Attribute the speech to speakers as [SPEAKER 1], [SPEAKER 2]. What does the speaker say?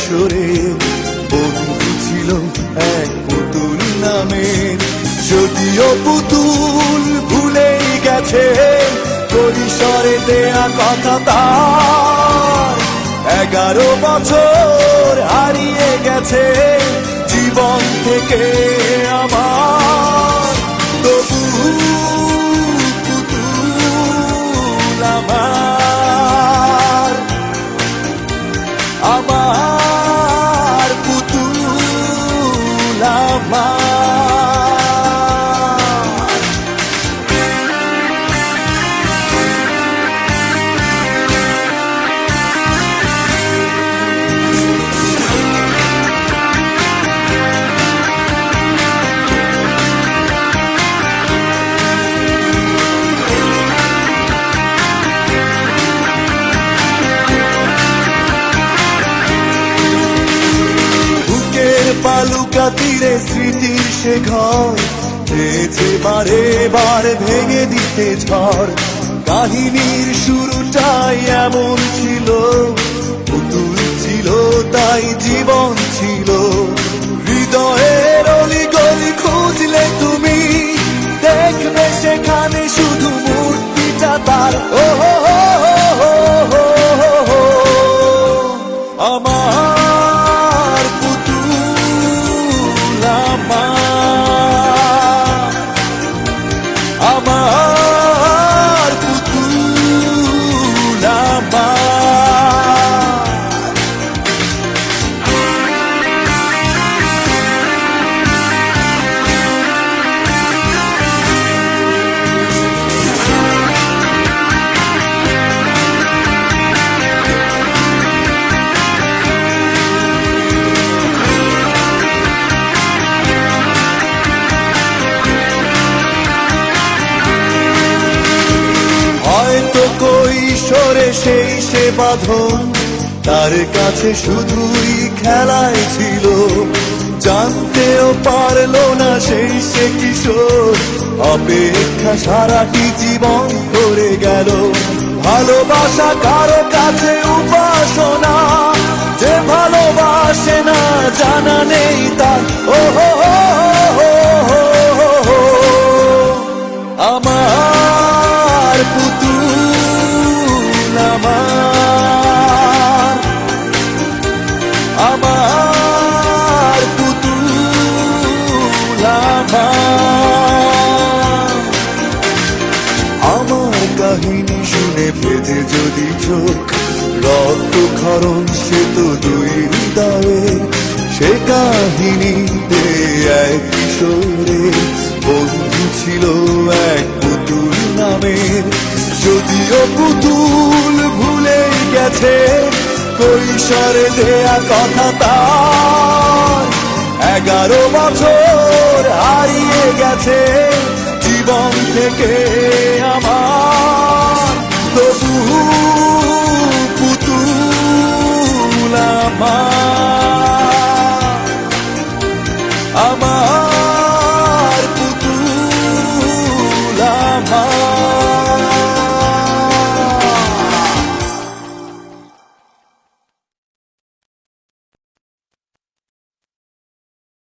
[SPEAKER 1] কিশোরে বন্ধু ছিল এক পুতুল নামের। যদিও পুতুল ভুলেই গেছে পরিসরে দেয়া কথা তার, 11 বছর হারিয়ে গেছে জীবন থেকে আমার। তবু পুতুল আমার, আমার পুতুল আমার। বালুকা তীরে স্মৃতির সে ঘর চেয়েছে বারে বার ভেঙে দিতে ঝড়। কাহিনীর শুরুটাই এমন ছিল, পুতুল ছিল তাই জীবন ছিল। হৃদয়ের অলিগলি খুঁজলে তুমি দেখবে সেখানে শুধু মূর্তিটা তার। ও আমার পুতুল আমার, আমার পুতুল আমার। হয়তো কৈশোরে সেই সে বাঁধন তার কাছে শুধুই খেলায় ছিল, জানতেও পারলো না সেই সে কিশোর অপেক্ষা সারাটি জীবন করে গেল। ভালোবাসা কারো কাছে উপাসনা, যে ভালোবাসে না জানা নেই তার। ও আমার পুতুল আমার, আমার পুতুল আমার। আমার কাহিনী শুনে ভেজে যদি চোখ, রক্তক্ষরণ সে তো দুই হৃদয়ে। সে কাহিনীতে এক কিশোরে বন্ধু ছিল এক পুতুল নামের। যদিও পুতুল ভুলে গেছে কৈশোরে দেয়া কথা তার, 11 বছর হারিয়ে গেছে জীবন থেকে আমার। তবু পুতুল আমার।